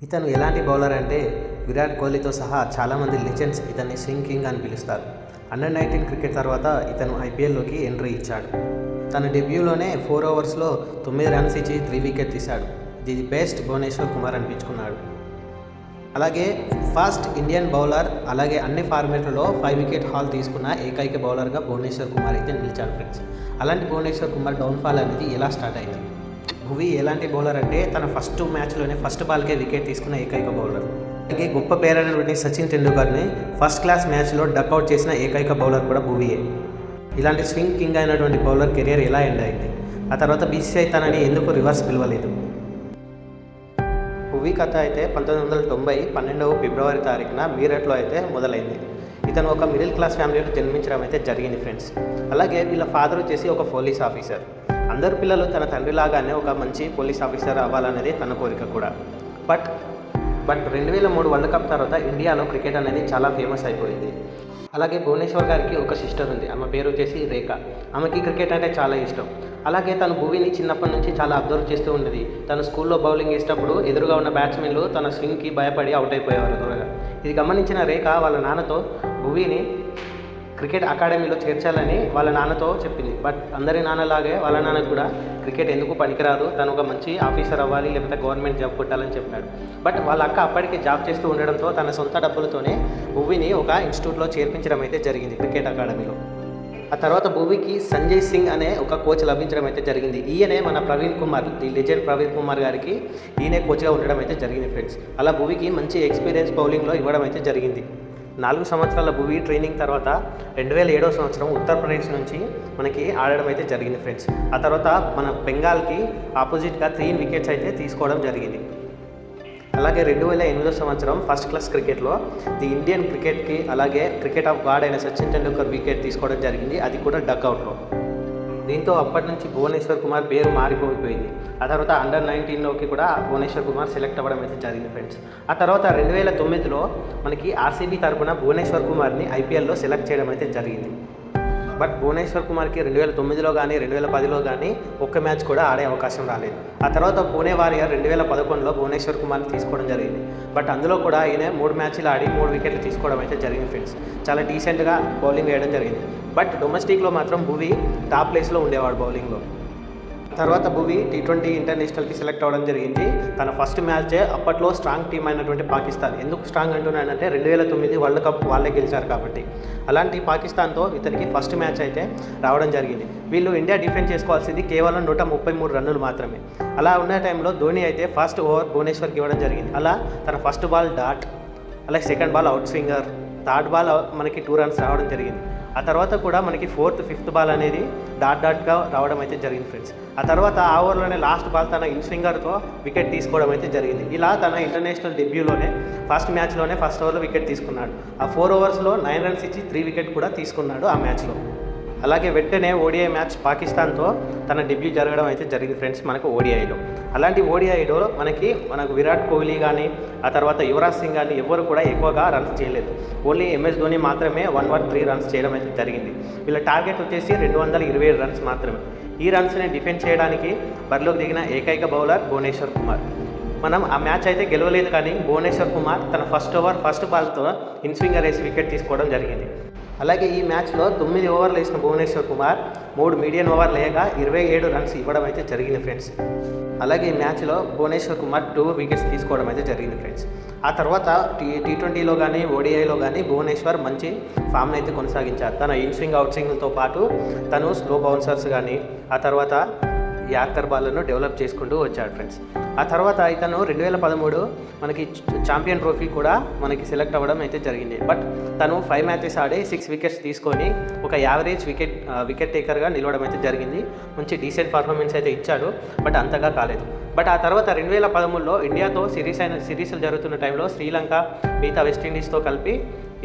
ఇతను ఎలాంటి బౌలర్ అంటే విరాట్ కోహ్లీతో సహా చాలామంది లెజెండ్స్ ఇతన్ని స్వింగ్ కింగ్ అని పిలుస్తారు. అండర్-19 క్రికెట్ తర్వాత ఇతను ఐపీఎల్లోకి ఎంట్రీ ఇచ్చాడు. తన డెబ్యూలోనే 4 ఓవర్స్లో 9 రన్స్ ఇచ్చి 3 వికెట్ తీశాడు. ది బెస్ట్ భువనేశ్వర్ కుమార్ అనిపించుకున్నాడు. అలాగే ఫాస్ట్ ఇండియన్ బౌలర్, అలాగే అన్ని ఫార్మేట్లలో 5 వికెట్ హాల్ తీసుకున్న ఏకైక బౌలర్గా భువనేశ్వర్ కుమార్ అయితే నిలిచాడు ఫ్రెండ్స్. అలాంటి భువనేశ్వర్ కుమార్ డౌన్ఫాల్ అనేది ఎలా స్టార్ట్ అయింది? భువి ఎలాంటి బౌలర్ అంటే తన ఫస్ట్ మ్యాచ్లోనే ఫస్ట్ బాల్కే వికెట్ తీసుకున్న ఏకైక బౌలర్. అలాగే గొప్ప పేరు అయినటువంటి సచిన్ టెండూల్కర్ని ఫస్ట్ క్లాస్ మ్యాచ్లో డక్అవుట్ చేసిన ఏకైక బౌలర్ కూడా భువియే. ఇలాంటి స్వింగ్ కింగ్ అయినటువంటి బౌలర్ కెరియర్ ఎలా ఎండ్ అయింది? ఆ తర్వాత బీసీసీఐ తనని ఎందుకు రివర్స్ పిలవలేదు? భువి కథ అయితే 1990 12వ ఫిబ్రవరి తారీఖున మీరట్లో అయితే మొదలైంది. ఇతను ఒక మిడిల్ క్లాస్ ఫ్యామిలీలో జన్మించడం అయితే జరిగింది ఫ్రెండ్స్. అలాగే వీళ్ళ ఫాదర్ వచ్చేసి ఒక పోలీస్ ఆఫీసర్. అందరు పిల్లలు తన తండ్రిలాగానే ఒక మంచి పోలీస్ ఆఫీసర్ అవ్వాలనేది తన కోరిక కూడా. బట్ 2003 వరల్డ్ కప్ తర్వాత ఇండియాలో క్రికెట్ అనేది చాలా ఫేమస్ అయిపోయింది. అలాగే భువనేశ్వర్ గారికి ఒక సిస్టర్ ఉంది. ఆమె పేరు వచ్చేసి రేఖ. ఆమెకి క్రికెట్ అంటే చాలా ఇష్టం. అలాగే తను భువిని చిన్నప్పటి నుంచి చాలా అబ్జర్వ్ చేస్తూ ఉండేది. తను స్కూల్లో బౌలింగ్ వేసేటప్పుడు ఎదురుగా ఉన్న బ్యాట్స్మెన్లు తన స్వింగ్కి భయపడి అవుట్ అయిపోయేవారు త్వరగా. ఇది గమనించిన రేఖ వాళ్ళ నాన్నతో భువిని క్రికెట్ అకాడమీలో చేర్చాలని వాళ్ళ నాన్నతో చెప్పింది. బట్ అందరి నాన్నలాగే వాళ్ళ నాన్నకు కూడా క్రికెట్ ఎందుకు పనికిరాదు, తను ఒక మంచి ఆఫీసర్ అవ్వాలి, లేకపోతే గవర్నమెంట్ జాబ్ కొట్టాలని చెప్పాడు. బట్ వాళ్ళ అక్క అప్పటికే జాబ్ చేస్తూ ఉండడంతో తన సొంత డబ్బులతోనే భువిని ఒక ఇన్స్టిట్యూట్లో చేర్పించడం అయితే జరిగింది, క్రికెట్ అకాడమీలో. ఆ తర్వాత భువికి సంజయ్ సింగ్ అనే ఒక కోచ్ లభించడం అయితే జరిగింది. ఈయనే మన ప్రవీణ్ కుమార్, ది లెజెండ్ ప్రవీణ్ కుమార్ గారికి ఈయనే కోచ్గా ఉండడం అయితే జరిగింది ఫ్రెండ్స్. అలా భువికి మంచి ఎక్స్పీరియన్స్ బౌలింగ్లో ఇవ్వడం అయితే జరిగింది. 4 సంవత్సరాల భువి ట్రైనింగ్ తర్వాత 2007వ సంవత్సరం ఉత్తరప్రదేశ్ నుంచి మనకి ఆడడం అయితే జరిగింది ఫ్రెండ్స్. ఆ తర్వాత మన బెంగాల్కి ఆపోజిట్గా 3 వికెట్స్ అయితే తీసుకోవడం జరిగింది. అలాగే 2008వ సంవత్సరం ఫస్ట్ క్లాస్ క్రికెట్లో ది ఇండియన్ క్రికెట్కి అలాగే క్రికెట్ ఆఫ్ గాడ్ అయిన సచిన్ టెండూల్కర్ వికెట్ తీసుకోవడం జరిగింది, అది కూడా డక్అవుట్లో. దీంతో అప్పటి నుంచి భువనేశ్వర్ కుమార్ పేరు మారిపోయిపోయింది. ఆ తర్వాత అండర్-19లోకి కూడా భువనేశ్వర్ కుమార్ సెలెక్ట్ అవ్వడం అయితే జరిగింది ఫ్రెండ్స్. ఆ తర్వాత 2009లో మనకి ఆర్సీబీ తరపున భువనేశ్వర్ కుమార్ని ఐపీఎల్లో సెలెక్ట్ చేయడం అయితే జరిగింది. బట్ భువనేశ్వర్ కుమార్కి 2009లో కానీ 2010లో కానీ ఒక్క మ్యాచ్ కూడా ఆడే అవకాశం రాలేదు. ఆ తర్వాత పూణే వారియర్ 2011లో భువనేశ్వర్ కుమార్ని తీసుకోవడం జరిగింది. బట్ అందులో కూడా ఈయన 3 మ్యాచ్లు ఆడి 3 వికెట్లు తీసుకోవడం అయితే జరిగింది ఫ్రెండ్స్. చాలా డీసెంట్గా బౌలింగ్ వేయడం జరిగింది. బట్ డొమెస్టిక్లో మాత్రం భువి టాప్ ప్లేస్లో ఉండేవాడు బౌలింగ్లో. తర్వాత భువి T20 ఇంటర్నేషనల్కి సెలెక్ట్ అవ్వడం జరిగింది. తన ఫస్ట్ మ్యాచే అప్పట్లో స్ట్రాంగ్ టీం అయినటువంటి పాకిస్తాన్. ఎందుకు స్ట్రాంగ్ అంటున్నానంటే 2009 వరల్డ్ కప్ వాళ్ళే గెలిచారు కాబట్టి. అలాంటి పాకిస్తాన్తో ఇతనికి ఫస్ట్ మ్యాచ్ అయితే రావడం జరిగింది. వీళ్ళు ఇండియా డిఫెండ్ చేసుకోవాల్సింది కేవలం 133 రన్నులు మాత్రమే. అలా ఉన్న టైంలో ధోని అయితే ఫస్ట్ ఓవర్ భువనేశ్వర్కి ఇవ్వడం జరిగింది. అలా తన ఫస్ట్ బాల్ డాట్, అలాగే second ball out swinger, third ball మనకి 2 రన్స్ రావడం జరిగింది. ఆ తర్వాత కూడా మనకి 4th, 5th బాల్ అనేది డాట్గా రావడం అయితే జరిగింది ఫ్రెండ్స్. ఆ తర్వాత ఆ ఓవర్లోనే లాస్ట్ బాల్ తన ఇన్ స్వింగర్తో వికెట్ తీసుకోవడం అయితే జరిగింది. ఇలా తన ఇంటర్నేషనల్ డెబ్యూలోనే ఫస్ట్ మ్యాచ్లోనే ఫస్ట్ ఓవర్లో వికెట్ తీసుకున్నాడు. ఆ 4 ఓవర్స్లో 9 రన్స్ ఇచ్చి 3 వికెట్ కూడా తీసుకున్నాడు ఆ మ్యాచ్లో. అలాగే వెంటనే ఓడిఐ మ్యాచ్ పాకిస్తాన్తో తన డెబ్యూ జరగడం అయితే జరిగింది ఫ్రెండ్స్ మనకు ఓడిఐలో. అలాంటి ఓడిఐలో మనకు విరాట్ కోహ్లీ కానీ ఆ తర్వాత యువరాజ్ సింగ్ కానీ ఎవరు కూడా ఎక్కువగా రన్స్ చేయలేదు. ఓన్లీ MS ధోని మాత్రమే 103 రన్స్ చేయడం అయితే జరిగింది. వీళ్ళ టార్గెట్ వచ్చేసి 227 రన్స్ మాత్రమే. ఈ రన్స్ని డిఫెండ్ చేయడానికి బరిలోకి దిగిన ఏకైక బౌలర్ భువనేశ్వర్ కుమార్. మనం ఆ మ్యాచ్ అయితే గెలవలేదు, కానీ భువనేశ్వర్ కుమార్ తన ఫస్ట్ ఓవర్ ఫస్ట్ బాల్తో ఇన్ స్వింగర్ వేసి వికెట్ తీసుకోవడం జరిగింది. అలాగే ఈ మ్యాచ్లో 9 ఓవర్లు వేసిన భువనేశ్వర్ కుమార్ 3 మీడియం ఓవర్లు వేయగా 27 రన్స్ ఇవ్వడం అయితే జరిగింది ఫ్రెండ్స్. అలాగే ఈ మ్యాచ్లో భువనేశ్వర్ కుమార్ 2 వికెట్స్ తీసుకోవడం అయితే జరిగింది ఫ్రెండ్స్. ఆ తర్వాత T20లో కానీ ఓడిఐలో కానీ భువనేశ్వర్ మంచి ఫామ్ని అయితే కొనసాగించారు. తన ఇన్ స్వింగ్ అవుట్ స్వింగ్తో పాటు తను స్లో బౌన్సర్స్ కానీ ఆ తర్వాత యార్కర్ బాల్లను డెవలప్ చేసుకుంటూ వచ్చాడు ఫ్రెండ్స్. ఆ తర్వాత ఇతను 2013 మనకి ఛాంపియన్ ట్రోఫీ కూడా మనకి సెలెక్ట్ అవ్వడం అయితే జరిగింది. బట్ తను 5 మ్యాచెస్ ఆడి 6 వికెట్స్ తీసుకొని ఒక యావరేజ్ వికెట్ టేకర్గా నిలవడం అయితే జరిగింది. మంచి డీసెంట్ పర్ఫార్మెన్స్ అయితే ఇచ్చాడు, బట్ అంతగా కాలేదు. బట్ ఆ తర్వాత 2013లో ఇండియాతో సిరీస్లు జరుగుతున్న టైంలో శ్రీలంక మిగతా వెస్టిండీస్తో కలిపి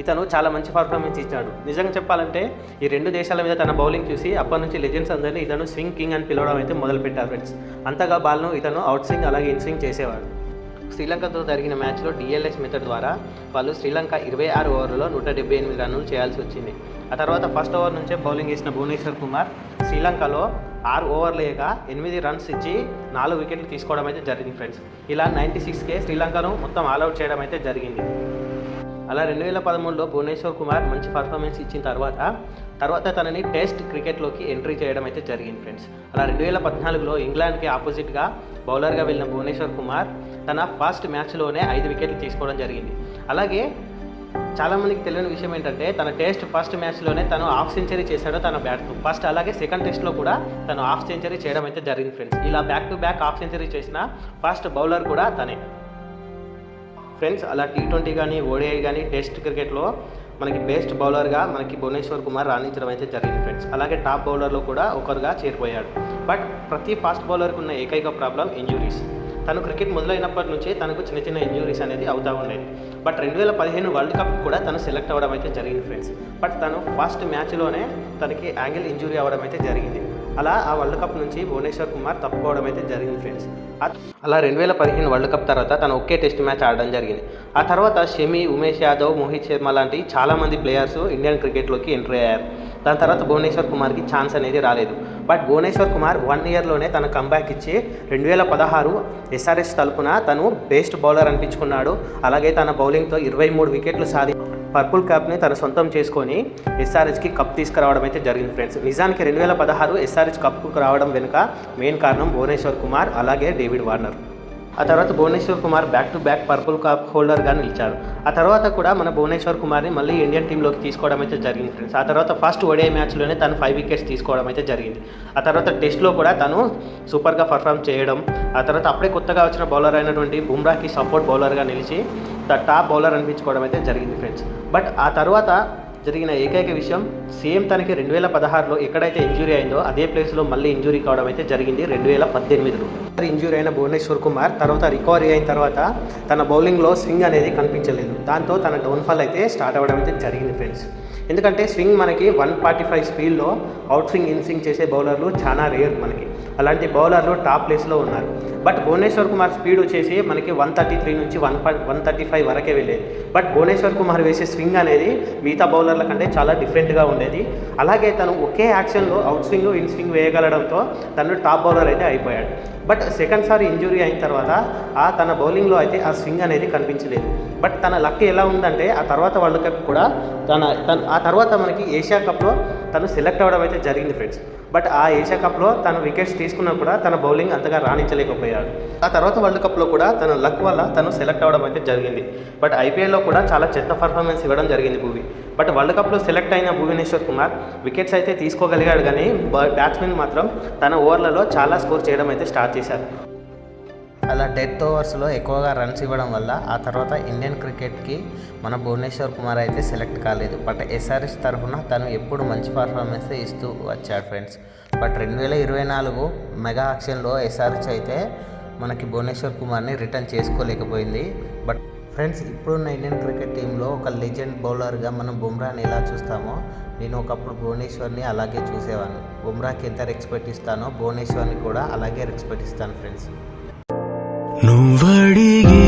ఇతను చాలా మంచి పర్ఫార్మెన్స్ ఇచ్చాడు. నిజంగా చెప్పాలంటే ఈ 2 దేశాల మీద తన బౌలింగ్ చూసి అప్పటి నుంచి లెజెండ్స్ అందరినీ ఇతను స్వింగ్ కింగ్ అని పిలవడం అయితే మొదలుపెట్టారు ఫ్రెండ్స్. అంతగా బాల్ను ఇతను అవుట్ స్వింగ్ అలాగే ఇన్ స్వింగ్ చేసేవాడు. శ్రీలంకతో జరిగిన మ్యాచ్లో DLS మెథడ్ ద్వారా వాళ్ళు శ్రీలంక 26 ఓవర్లలో 178 రన్నులు చేయాల్సి వచ్చింది. ఆ తర్వాత ఫస్ట్ ఓవర్ నుంచే బౌలింగ్ చేసిన భువనేశ్వర్ కుమార్ శ్రీలంకలో 6 ఓవర్లు వేయగా 8 రన్స్ ఇచ్చి 4 వికెట్లు తీసుకోవడం అయితే జరిగింది ఫ్రెండ్స్. ఇలా 96కే శ్రీలంకను మొత్తం ఆల్అవుట్ చేయడం అయితే జరిగింది. అలా 2013లో భువనేశ్వర్ కుమార్ మంచి పర్ఫార్మెన్స్ ఇచ్చిన తర్వాత తనని టెస్ట్ క్రికెట్లోకి ఎంట్రీ చేయడం అయితే జరిగింది ఫ్రెండ్స్. అలా 2014లో ఇంగ్లాండ్కి ఆపోజిట్గా బౌలర్గా వెళ్ళిన భువనేశ్వర్ కుమార్ తన ఫస్ట్ మ్యాచ్లోనే 5 వికెట్లు తీసుకోవడం జరిగింది. అలాగే చాలామందికి తెలియని విషయం ఏంటంటే తన టెస్ట్ ఫస్ట్ మ్యాచ్లోనే తను హాఫ్ సెంచరీ చేశాడు తన బ్యాట్తో ఫస్ట్. అలాగే సెకండ్ టెస్ట్లో కూడా తను హాఫ్ సెంచరీ చేయడం అయితే జరిగింది ఫ్రెండ్స్. ఇలా back to back half century చేసిన ఫస్ట్ బౌలర్ కూడా తనే ఫ్రెండ్స్. అలా T20 కానీ ODI కానీ టెస్ట్ క్రికెట్లో మనకి బెస్ట్ బౌలర్గా మనకి భువనేశ్వర్ కుమార్ రాణించడం అయితే జరిగింది ఫ్రెండ్స్. అలాగే టాప్ బౌలర్లో కూడా ఒకరుగా చేరిపోయాడు. బట్ ప్రతి ఫాస్ట్ బౌలర్కి ఉన్న ఏకైక ప్రాబ్లం ఇంజురీస్. తను క్రికెట్ మొదలైనప్పటి నుంచే తనకు చిన్న చిన్న ఇంజురీస్ అనేది అవుతూ ఉండేది. బట్ 2015 వరల్డ్ కప్ కూడా తను సెలెక్ట్ అవ్వడం అయితే జరిగింది ఫ్రెండ్స్. బట్ తను ఫస్ట్ మ్యాచ్లోనే తనకి యాంగిల్ ఇంజురీ అవ్వడం అయితే జరిగింది. అలా ఆ వరల్డ్ కప్ నుంచి భువనేశ్వర్ కుమార్ తప్పుకోవడం అయితే జరిగింది ఫ్రెండ్స్. అలా 2015 వరల్డ్ కప్ తర్వాత తను ఒకే టెస్ట్ మ్యాచ్ ఆడడం జరిగింది. ఆ తర్వాత షమి, ఉమేష్ యాదవ్, మోహిత్ శర్మ లాంటి చాలామంది ప్లేయర్స్ ఇండియన్ క్రికెట్లోకి ఎంట్రీ అయ్యారు. దాని తర్వాత భువనేశ్వర్ కుమార్కి ఛాన్స్ అనేది రాలేదు. బట్ భువనేశ్వర్ కుమార్ 1 ఇయర్లోనే తన కంబ్యాక్ ఇచ్చి 2016 SRH తరపున తను బెస్ట్ బౌలర్ అనిపించుకున్నాడు. అలాగే తన బౌలింగ్తో 23 వికెట్లు పర్పుల్ క్యాప్ని తన సొంతం చేసుకొని SRHకి కప్ తీసుకురావడం అయితే జరిగింది ఫ్రెండ్స్. నిజానికి 2016 SRH కప్కు రావడం వెనుక మెయిన్ కారణం భువనేశ్వర్ కుమార్ అలాగే డేవిడ్ వార్నర్. ఆ తర్వాత Bhuvneshwar Kumar back to back purple cap హోల్డర్గా నిలిచాడు. ఆ తర్వాత కూడా మన భువనేశ్వర్ కుమార్ని మళ్ళీ ఇండియన్ టీంలోకి తీసుకోవడం అయితే జరిగింది ఫ్రెండ్స్. ఆ తర్వాత ఫస్ట్ ODI మ్యాచ్లోనే తను 5 వికెట్స్ తీసుకోవడం అయితే జరిగింది. ఆ తర్వాత టెస్ట్లో కూడా తను సూపర్గా పర్ఫామ్ చేయడం, ఆ తర్వాత అప్పుడే కొత్తగా వచ్చిన బౌలర్ అయినటువంటి బుమ్రాకి సపోర్ట్ బౌలర్గా నిలిచి టాప్ బౌలర్ అనిపించుకోవడం అయితే జరిగింది ఫ్రెండ్స్. బట్ ఆ తర్వాత జరిగిన ఏకైక విషయం సేమ్ తనకి 2016లో ఎక్కడైతే ఇంజురీ అయిందో అదే ప్లేస్లో మళ్ళీ ఇంజురీ కావడం అయితే జరిగింది 2018లో. ఇంజురీ అయిన భువనేశ్వర్ కుమార్ తర్వాత రికవరీ అయిన తర్వాత తన బౌలింగ్లో స్వింగ్ అనేది కనిపించలేదు. దాంతో తన డౌన్ఫాల్ అయితే స్టార్ట్ అవ్వడం అయితే జరిగింది ఫ్రెండ్స్. ఎందుకంటే స్వింగ్ మనకి 145 స్పీడ్లో అవుట్ స్వింగ్ ఇన్ స్వింగ్ చేసే బౌలర్లు చాలా రేర్ మనకి. అలాంటి బౌలర్లు టాప్ ప్లేస్లో ఉన్నారు. బట్ భువనేశ్వర్ కుమార్ స్పీడ్ వచ్చేసి మనకి 133 నుంచి 135 వరకే వెళ్ళేది. బట్ భువనేశ్వర్ కుమార్ వేసే స్వింగ్ అనేది మిగతా బౌలర్ల కంటే చాలా డిఫరెంట్గా ఉండేది. అలాగే తను ఒకే యాక్షన్లో అవుట్ స్వింగ్ ఇన్ స్వింగ్ వేయగలడంతో తను టాప్ బౌలర్ అయితే అయిపోయాడు. బట్ సెకండ్ సారి ఇంజురీ అయిన తర్వాత తన బౌలింగ్లో అయితే ఆ స్వింగ్ అనేది కనిపించలేదు. బట్ తన లక్ ఎలా ఉందంటే ఆ తర్వాత వరల్డ్ కప్ కూడా ఆ తర్వాత మనకి ఏషియా కప్లో తను సెలెక్ట్ అవ్వడం అయితే జరిగింది ఫ్రెండ్స్. బట్ ఆ ఏషియా కప్లో తను వికెట్స్ తీసుకున్నా కూడా తన బౌలింగ్ అంతగా రాణించలేకపోయాడు. ఆ తర్వాత వరల్డ్ కప్లో కూడా తన లక్ వల్ల తను సెలెక్ట్ అవ్వడం అయితే జరిగింది. బట్ IPLలో కూడా చాలా చెత్త పర్ఫార్మెన్స్ ఇవ్వడం జరిగింది భువి. బట్ వరల్డ్ కప్లో సెలెక్ట్ అయిన భువనేశ్వర్ కుమార్ వికెట్స్ అయితే తీసుకోగలిగాడు, కానీ బ్యాట్స్మెన్ మాత్రం తన ఓవర్లలో చాలా స్కోర్ చేయడం అయితే స్టార్ట్ చేశారు. అలా డెత్ ఓవర్స్లో ఎక్కువగా రన్స్ ఇవ్వడం వల్ల ఆ తర్వాత ఇండియన్ క్రికెట్కి మన భువనేశ్వర్ కుమార్ అయితే సెలెక్ట్ కాలేదు. బట్ SRH తరఫున తను ఎప్పుడు మంచి పర్ఫార్మెన్స్ ఇస్తూ వచ్చాడు ఫ్రెండ్స్. బట్ 2024 మెగా ఆక్షన్లో SRH అయితే మనకి భువనేశ్వర్ కుమార్ని రిటర్న్ చేసుకోలేకపోయింది. బట్ ఫ్రెండ్స్, ఇప్పుడున్న ఇండియన్ క్రికెట్ టీంలో ఒక లెజెండ్ బౌలర్గా మనం బుమ్రాని ఎలా చూస్తామో నేను ఒకప్పుడు భువనేశ్వర్ని అలాగే చూసేవాడిని. బుమ్రాకి ఎంత రెస్పెక్ట్ ఇస్తానో భువనేశ్వర్ని కూడా అలాగే రెస్పెక్ట్ ఇస్తాను ఫ్రెండ్స్. నువ్వడిగే